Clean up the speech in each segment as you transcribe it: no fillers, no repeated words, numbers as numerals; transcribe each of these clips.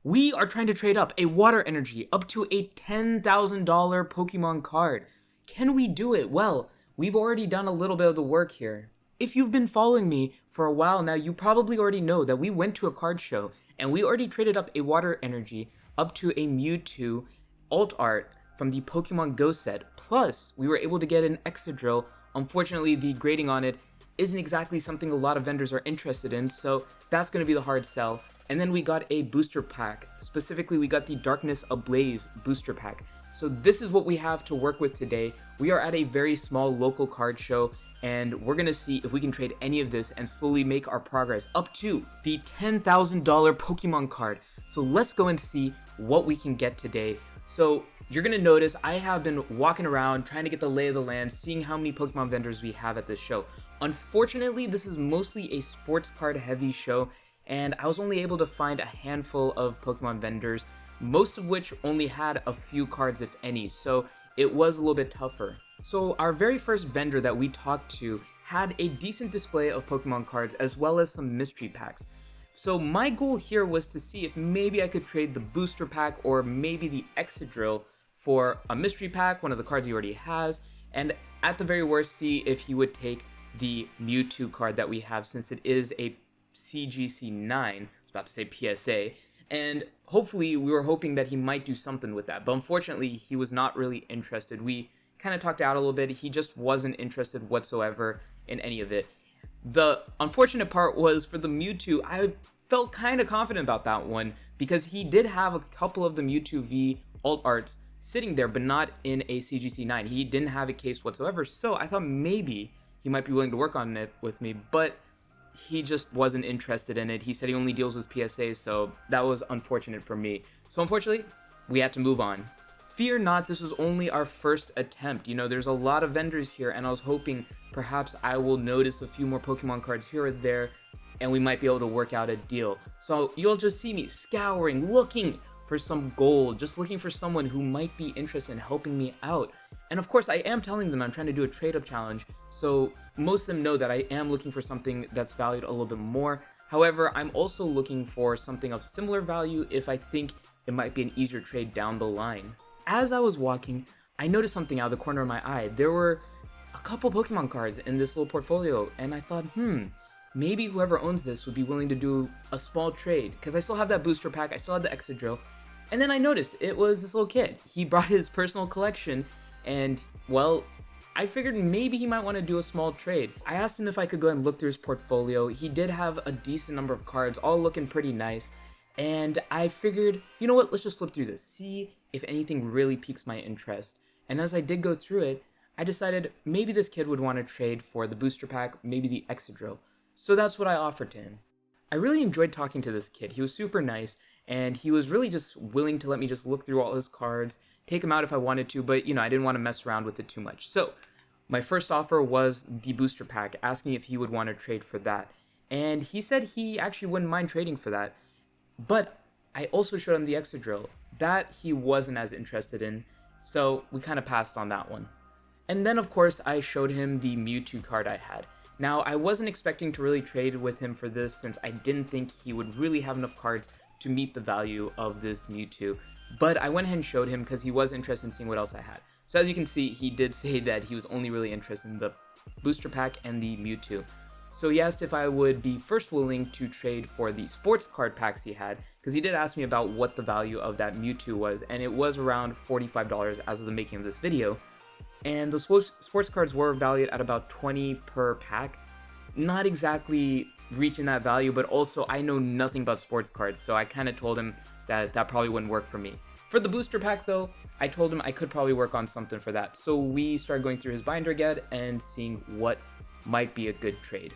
We are trying to trade up a water energy up to a $10,000 Pokemon card. Can we do it? Well, we've already done a little bit of the work here. If you've been following me for a while now, you probably already know that we went to a card show and we already traded up a water energy up to a Mewtwo alt art from the Pokemon Go set. Plus, we were able to get an Excadrill. Unfortunately, the grading on it isn't exactly something a lot of vendors are interested in, so that's going to be the hard sell. And then we got a booster pack. Specifically, we got the Darkness Ablaze booster pack. So this is what we have to work with today. We are at a very small local card show, and we're gonna see if we can trade any of this and slowly make our progress up to the $10,000 Pokemon card. So let's go and see what we can get today. So you're gonna notice I have been walking around trying to get the lay of the land, seeing how many Pokemon vendors we have at this show. Unfortunately, this is mostly a sports card heavy show, and I was only able to find a handful of Pokemon vendors, most of which only had a few cards if any, so it was a little bit tougher. So our very first vendor that we talked to had a decent display of Pokemon cards as well as some mystery packs. So my goal here was to see if maybe I could trade the booster pack or maybe the Excadrill for a mystery pack, one of the cards he already has, and at the very worst see if he would take the Mewtwo card that we have, since it is a CGC9, I was about to say PSA, and hopefully we were hoping that he might do something with that, but unfortunately he was not really interested. We kind of talked out a little bit, he just wasn't interested whatsoever in any of it. The unfortunate part was for the Mewtwo, I felt kind of confident about that one because he did have a couple of the Mewtwo V alt arts sitting there, but not in a CGC9. He didn't have a case whatsoever, so I thought maybe he might be willing to work on it with me, but he just wasn't interested in it. He said he only deals with PSAs, so that was unfortunate for me. So unfortunately, we had to move on. Fear not, this was only our first attempt. You know, there's a lot of vendors here, and I was hoping perhaps I will notice a few more Pokemon cards here or there, and we might be able to work out a deal. So you'll just see me scouring, looking for some gold, just looking for someone who might be interested in helping me out. And of course, I am telling them I'm trying to do a trade-up challenge, so most of them know that I am looking for something that's valued a little bit more. However, I'm also looking for something of similar value if I think it might be an easier trade down the line. As I was walking, I noticed something out of the corner of my eye. There were a couple Pokemon cards in this little portfolio, and I thought, maybe whoever owns this would be willing to do a small trade, because I still have that booster pack, I still have the Excadrill, and then I noticed it was this little kid. He brought his personal collection, and, well, I figured maybe he might want to do a small trade. I asked him if I could go and look through his portfolio. He did have a decent number of cards, all looking pretty nice, and I figured, you know what, let's just flip through this, see if anything really piques my interest. And as I did go through it, I decided maybe this kid would want to trade for the booster pack, maybe the Excadrill. So that's what I offered to him. I really enjoyed talking to this kid. He was super nice, and he was really just willing to let me just look through all his cards, take him out if I wanted to, but I didn't want to mess around with it too much. So my first offer was the booster pack, asking if he would want to trade for that. And he said he actually wouldn't mind trading for that. But I also showed him the Excadrill. That he wasn't as interested in, so we kind of passed on that one. And then of course I showed him the Mewtwo card I had. Now I wasn't expecting to really trade with him for this, since I didn't think he would really have enough cards to meet the value of this Mewtwo. But I went ahead and showed him because he was interested in seeing what else I had. So as you can see, he did say that he was only really interested in the booster pack and the Mewtwo. So he asked if I would be first willing to trade for the sports card packs he had, because he did ask me about what the value of that Mewtwo was, and it was around $45 as of the making of this video. And the sports cards were valued at about $20 per pack. Not exactly reaching that value, but also I know nothing about sports cards, so I kind of told him that that probably wouldn't work for me. For the booster pack though, I told him I could probably work on something for that. So we started going through his binder again and seeing what might be a good trade.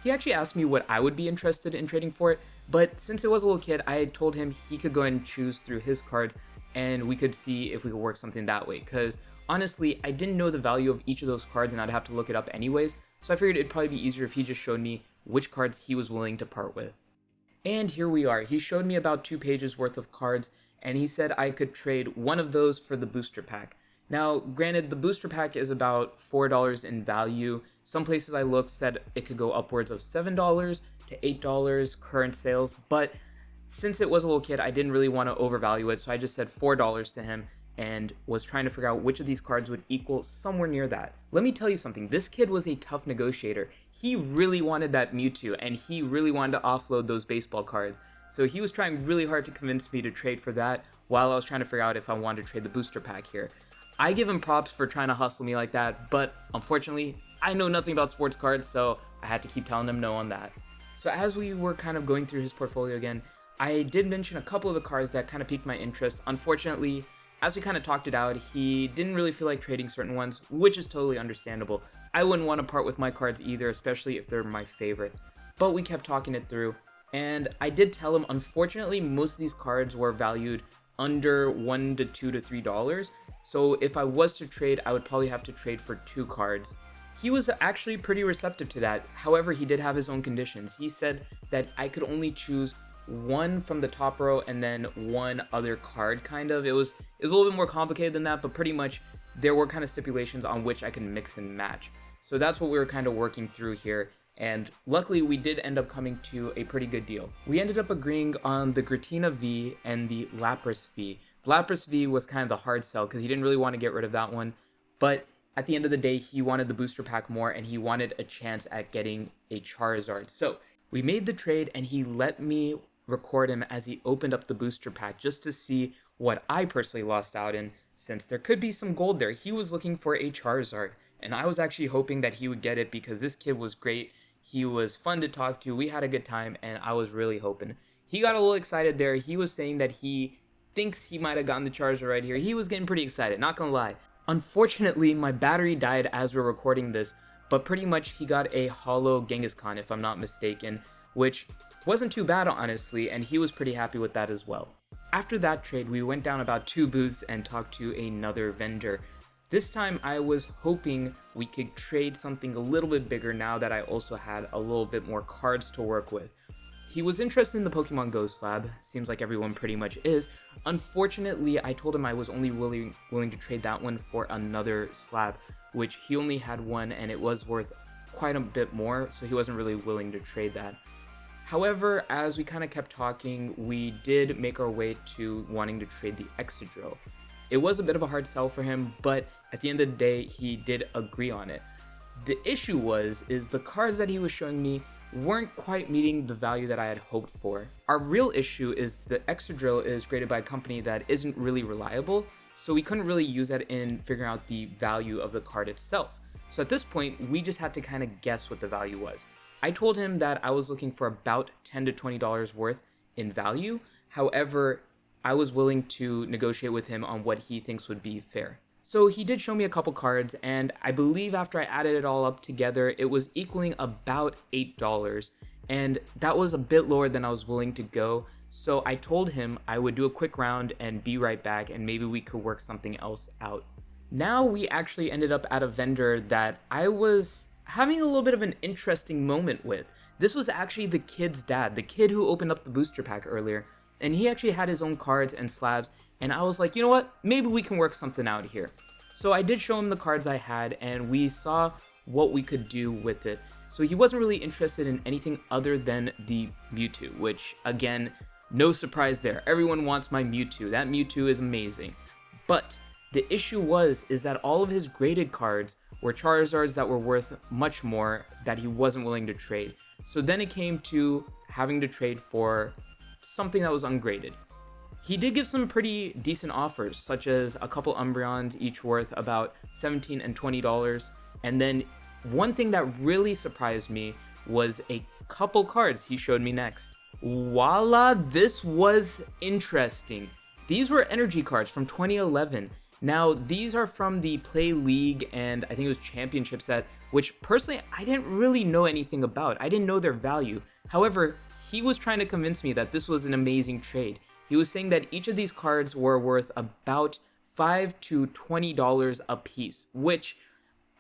He actually asked me what I would be interested in trading for it, but since it was a little kid, I had told him he could go and choose through his cards and we could see if we could work something that way, because honestly, I didn't know the value of each of those cards and I'd have to look it up anyways, so I figured it'd probably be easier if he just showed me which cards he was willing to part with. And here we are. He showed me about 2 pages worth of cards, and he said I could trade one of those for the booster pack. Now, granted, the booster pack is about $4 in value. Some places I looked said it could go upwards of $7 to $8 current sales, but Since it was a little kid, I didn't really want to overvalue it, so I just said $4 to him and was trying to figure out which of these cards would equal somewhere near that. Let me tell you something, this kid was a tough negotiator. He really wanted that Mewtwo, and he really wanted to offload those baseball cards. So he was trying really hard to convince me to trade for that while I was trying to figure out if I wanted to trade the booster pack here. I give him props for trying to hustle me like that, but unfortunately, I know nothing about sports cards, so I had to keep telling him no on that. So as we were kind of going through his portfolio again, I did mention a couple of the cards that kind of piqued my interest. Unfortunately, as we kind of talked it out, he didn't really feel like trading certain ones, which is totally understandable. I wouldn't want to part with my cards either, especially if they're my favorite. But we kept talking it through, and I did tell him, unfortunately, most of these cards were valued under $1 to $2 to $3. So if I was to trade, I would probably have to trade for 2 cards. He was actually pretty receptive to that. However, he did have his own conditions. He said that I could only choose one from the top row and then one other card, kind of. It was a little bit more complicated than that, but pretty much there were kind of stipulations on which I can mix and match. So that's what we were kind of working through here, and luckily we did end up coming to a pretty good deal. We ended up agreeing on the Gratina V and the Lapras V. The Lapras V was kind of the hard sell because he didn't really want to get rid of that one, but at the end of the day, he wanted the booster pack more and he wanted a chance at getting a Charizard. So we made the trade and he let me record him as he opened up the booster pack just to see what I personally lost out in, since there could be some gold there. He was looking for a Charizard, and I was actually hoping that he would get it because this kid was great. He was fun to talk to, we had a good time, and I was really hoping. He got a little excited there. He was saying that he thinks he might have gotten the Charizard right here. He was getting pretty excited, not gonna lie. Unfortunately, my battery died as we're recording this, but pretty much he got a holo Genghis-Khan, if I'm not mistaken, which wasn't too bad, honestly, and he was pretty happy with that as well. After that trade, we went down about 2 booths and talked to another vendor. This time, I was hoping we could trade something a little bit bigger now that I also had a little bit more cards to work with. He was interested in the Pokemon Go slab, seems like everyone pretty much is. Unfortunately, I told him I was only willing to trade that one for another slab, which he only had one and it was worth quite a bit more, so he wasn't really willing to trade that. However, as we kind of kept talking, we did make our way to wanting to trade the Excadrill. It was a bit of a hard sell for him, but at the end of the day, he did agree on it. The issue is the cards that he was showing me weren't quite meeting the value that I had hoped for. Our real issue is the Excadrill is graded by a company that isn't really reliable, so we couldn't really use that in figuring out the value of the card itself. So at this point, we just had to kind of guess what the value was. I told him that I was looking for about $10 to $20 worth in value. However, I was willing to negotiate with him on what he thinks would be fair. So he did show me a couple cards, and I believe after I added it all up together, it was equaling about $8, and that was a bit lower than I was willing to go. So I told him I would do a quick round and be right back, and maybe we could work something else out. Now we actually ended up at a vendor that I was having a little bit of an interesting moment with. This was actually the kid's dad, the kid who opened up the booster pack earlier, and he actually had his own cards and slabs, and I was like, you know what, maybe we can work something out here. So I did show him the cards I had, and we saw what we could do with it. So he wasn't really interested in anything other than the Mewtwo, which, again, no surprise there. Everyone wants my Mewtwo. That Mewtwo is amazing. But the issue is that all of his graded cards were Charizards that were worth much more that he wasn't willing to trade. So then it came to having to trade for something that was ungraded. He did give some pretty decent offers, such as a couple Umbreons, each worth about $17 and $20. And then one thing that really surprised me was a couple cards he showed me next. Voila, this was interesting. These were energy cards from 2011. Now, these are from the Play League and I think it was Championship set, which personally I didn't really know anything about. I didn't know their value. However, he was trying to convince me that this was an amazing trade. He was saying that each of these cards were worth about $5 to $20 a piece, which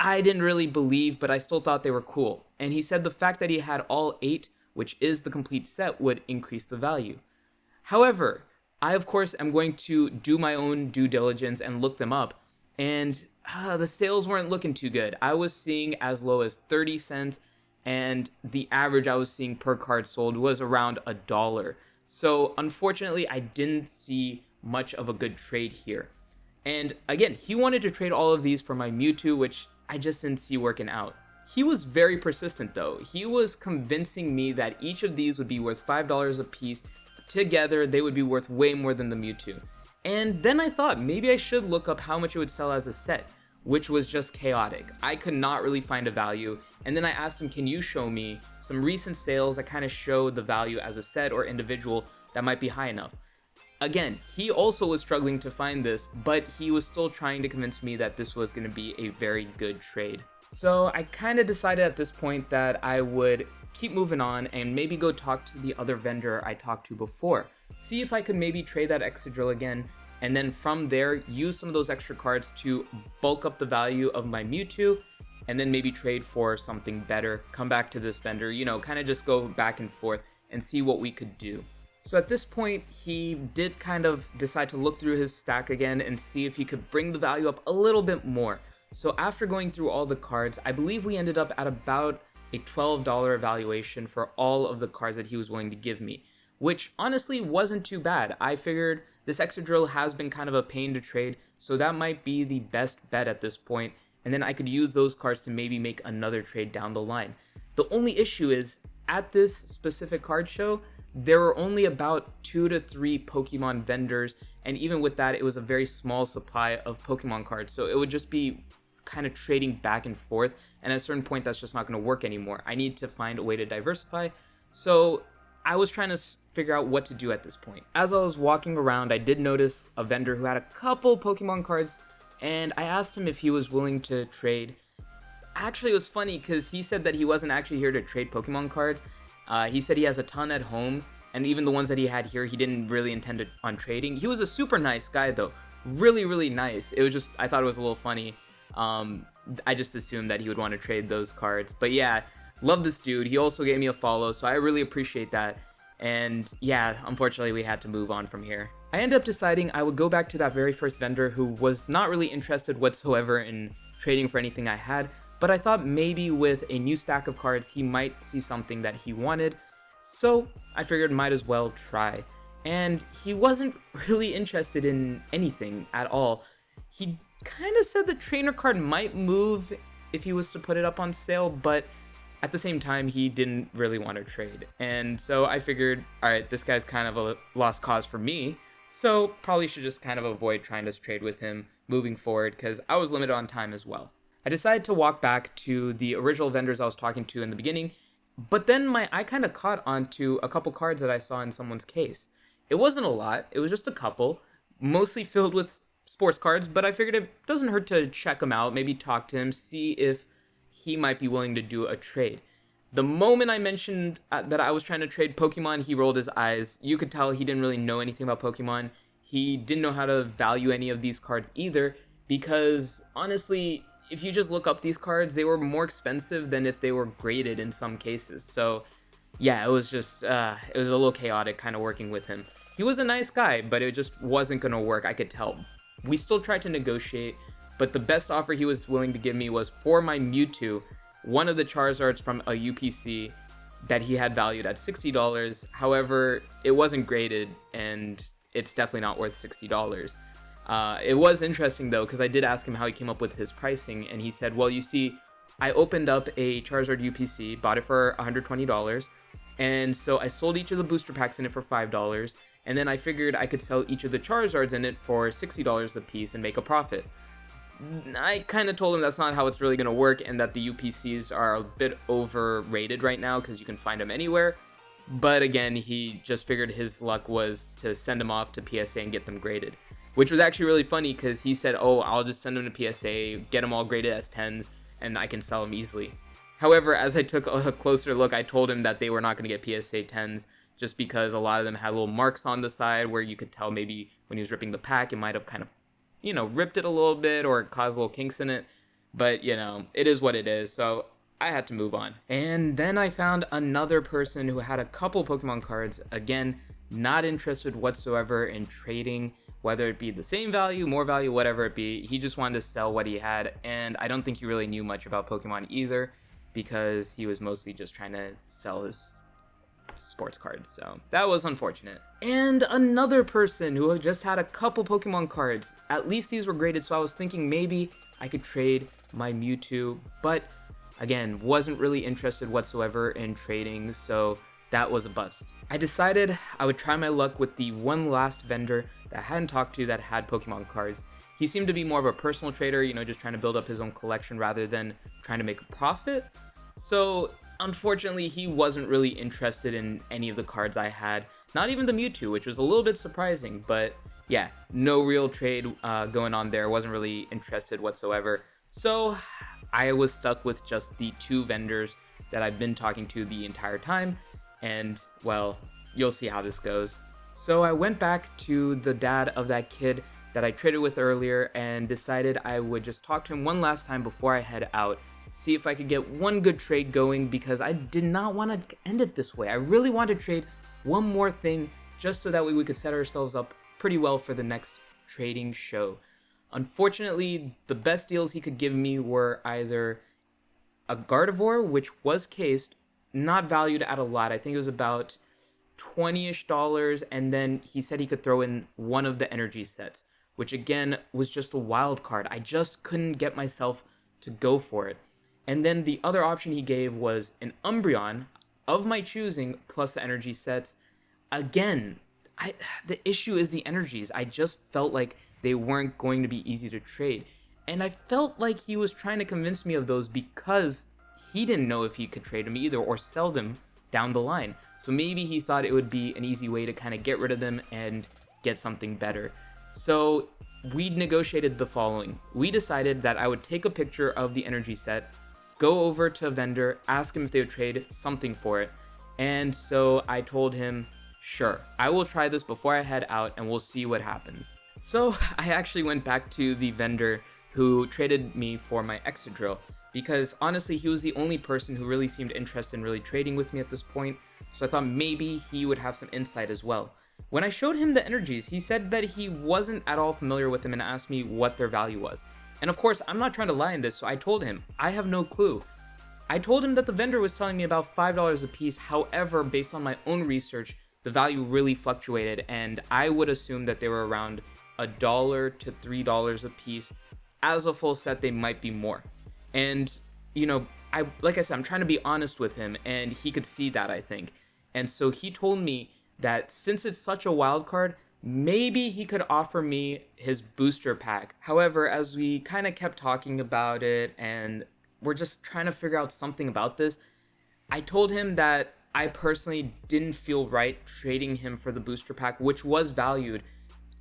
I didn't really believe, but I still thought they were cool. And he said the fact that he had all 8, which is the complete set, would increase the value. However, I of course am going to do my own due diligence and look them up, and the sales weren't looking too good. I was seeing as low as 30 cents, and the average I was seeing per card sold was around $1. So unfortunately, I didn't see much of a good trade here. And again, he wanted to trade all of these for my Mewtwo, which I just didn't see working out. He was very persistent though. He was convincing me that each of these would be worth $5 a piece. Together, they would be worth way more than the Mewtwo. And then I thought maybe I should look up how much it would sell as a set, which was just chaotic. I could not really find a value. And then I asked him, can you show me some recent sales that kind of show the value as a set or individual that might be high enough? Again, he also was struggling to find this, but he was still trying to convince me that this was going to be a very good trade. So I kind of decided at this point that I would keep moving on and maybe go talk to the other vendor I talked to before. See if I could maybe trade that Excadrill again, and then from there, use some of those extra cards to bulk up the value of my Mewtwo, and then maybe trade for something better, come back to this vendor, you know, kind of just go back and forth and see what we could do. So at this point, he did kind of decide to look through his stack again and see if he could bring the value up a little bit more. So after going through all the cards, I believe we ended up at about a $12 evaluation for all of the cards that he was willing to give me, which honestly wasn't too bad. I figured this Excadrill has been kind of a pain to trade, so that might be the best bet at this point, and then I could use those cards to maybe make another trade down the line. The only issue is, at this specific card show, there were only about 2 to 3 Pokemon vendors, and even with that, it was a very small supply of Pokemon cards, so it would just be kind of trading back and forth, and at a certain point, that's just not going to work anymore. I need to find a way to diversify, so I was trying to figure out what to do at this point. As I was walking around, I did notice a vendor who had a couple Pokemon cards, and I asked him if he was willing to trade. Actually, it was funny because he said that he wasn't actually here to trade Pokemon cards. He said he has a ton at home, and even the ones that he had here, he didn't really intend on trading. He was a super nice guy though, really nice. It was just, I thought it was a little funny. I just assumed that he would want to trade those cards, but yeah, love this dude. He also gave me a follow, so I really appreciate that. And yeah, unfortunately we had to move on from here. I ended up deciding I would go back to that very first vendor who was not really interested whatsoever in trading for anything I had, but I thought maybe with a new stack of cards he might see something that he wanted, so I figured might as well try. And he wasn't really interested in anything at all. He kind of said the trainer card might move if he was to put it up on sale, but at the same time, he didn't really want to trade. And so I figured, alright, this guy's kind of a lost cause for me, so probably should just kind of avoid trying to trade with him moving forward, because I was limited on time as well. I decided to walk back to the original vendors I was talking to in the beginning, but then my eye kind of caught onto a couple cards that I saw in someone's case. It wasn't a lot, it was just a couple, mostly filled with sports cards, but I figured it doesn't hurt to check him out, maybe talk to him, see if he might be willing to do a trade. The moment I mentioned that I was trying to trade Pokemon, he rolled his eyes. You could tell he didn't really know anything about Pokemon. He didn't know how to value any of these cards either, because honestly, if you just look up these cards, they were more expensive than if they were graded in some cases. So yeah, it was just, it was a little chaotic kind of working with him. He was a nice guy, but it just wasn't going to work, I could tell. We still tried to negotiate, but the best offer he was willing to give me was for my Mewtwo, one of the Charizards from a UPC that he had valued at $60. However, it wasn't graded, and it's definitely not worth $60. It was interesting though, because I did ask him how he came up with his pricing, and he said, well, you see, I opened up a Charizard UPC, bought it for $120, and so I sold each of the booster packs in it for $5, and then I figured I could sell each of the Charizards in it for $60 a piece and make a profit. I kind of told him that's not how it's really going to work, and that the UPCs are a bit overrated right now because you can find them anywhere. But again, he just figured his luck was to send them off to PSA and get them graded, which was actually really funny because he said, oh, I'll just send them to PSA, get them all graded as 10s, and I can sell them easily. However, as I took a closer look, I told him that they were not going to get PSA 10s just because a lot of them had little marks on the side where you could tell maybe when he was ripping the pack, it might have kind of, you know, ripped it a little bit or caused little kinks in it. But, you know, it is what it is. So I had to move on. And then I found another person who had a couple Pokemon cards. Again, not interested whatsoever in trading, whether it be the same value, more value, whatever it be. He just wanted to sell what he had. And I don't think he really knew much about Pokemon either, because he was mostly just trying to sell his sports cards, so that was unfortunate. And another person who just had a couple Pokemon cards. At least these were graded, so I was thinking maybe I could trade my Mewtwo, but again, wasn't really interested whatsoever in trading, so that was a bust. I decided I would try my luck with the one last vendor that I hadn't talked to that had Pokemon cards. He seemed to be more of a personal trader, just trying to build up his own collection rather than trying to make a profit. So unfortunately, he wasn't really interested in any of the cards I had, not even the Mewtwo, which was a little bit surprising, but yeah, no real trade going on there. Wasn't really interested whatsoever. So I was stuck with just the two vendors that I've been talking to the entire time, and well, you'll see how this goes. So I went back to the dad of that kid that I traded with earlier and decided I would just talk to him one last time before I head out, see if I could get one good trade going, because I did not want to end it this way. I really wanted to trade one more thing just so that way we could set ourselves up pretty well for the next trading show. Unfortunately, the best deals he could give me were either a Gardevoir, which was cased, not valued at a lot. I think it was about $20-ish, and then he said he could throw in one of the energy sets, which again was just a wild card. I just couldn't get myself to go for it. And then the other option he gave was an Umbreon of my choosing plus the energy sets. Again, the issue is the energies. I just felt like they weren't going to be easy to trade. And I felt like he was trying to convince me of those because he didn't know if he could trade them either or sell them down the line. So maybe he thought it would be an easy way to kind of get rid of them and get something better. So we negotiated the following. We decided that I would take a picture of the energy set, go over to a vendor, ask him if they would trade something for it. And so I told him, sure, I will try this before I head out and we'll see what happens. So I actually went back to the vendor who traded me for my Excadrill, because honestly he was the only person who really seemed interested in really trading with me at this point, so I thought maybe he would have some insight as well. When I showed him the energies, he said that he wasn't at all familiar with them and asked me what their value was. And of course, I'm not trying to lie in this, so I told him, I have no clue. I told him that the vendor was telling me about $5 a piece, however, based on my own research, the value really fluctuated, and I would assume that they were around $1 to $3 a piece. As a full set, they might be more. And, like I said, I'm trying to be honest with him, and he could see that, I think. And so he told me that since it's such a wild card, maybe he could offer me his booster pack. However, as we kind of kept talking about it, and we're just trying to figure out something about this, I told him that I personally didn't feel right trading him for the booster pack, which was valued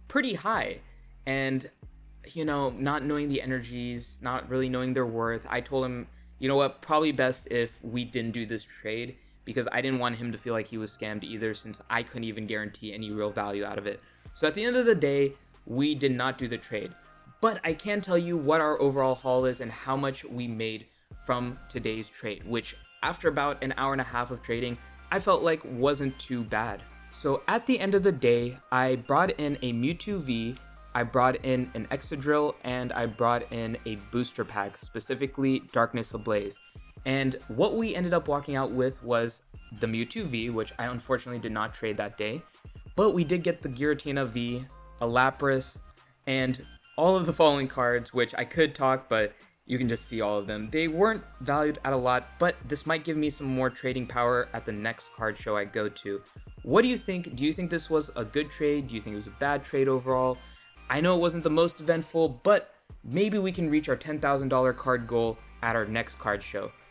pretty high. And not knowing the energies, not really knowing their worth, I told him, you know what, probably best if we didn't do this trade, because I didn't want him to feel like he was scammed either, since I couldn't even guarantee any real value out of it. So at the end of the day, we did not do the trade. But I can tell you what our overall haul is and how much we made from today's trade, which after about an hour and a half of trading, I felt like wasn't too bad. So at the end of the day, I brought in a Mewtwo V, I brought in an Excadrill, and I brought in a booster pack, specifically Darkness Ablaze. And what we ended up walking out with was the Mewtwo V, which I unfortunately did not trade that day, but we did get the Giratina V, a Lapras, and all of the following cards, which I could talk, but you can just see all of them. They weren't valued at a lot, but this might give me some more trading power at the next card show I go to. What do you think? Do you think this was a good trade? Do you think it was a bad trade overall? I know it wasn't the most eventful, but maybe we can reach our $10,000 card goal at our next card show.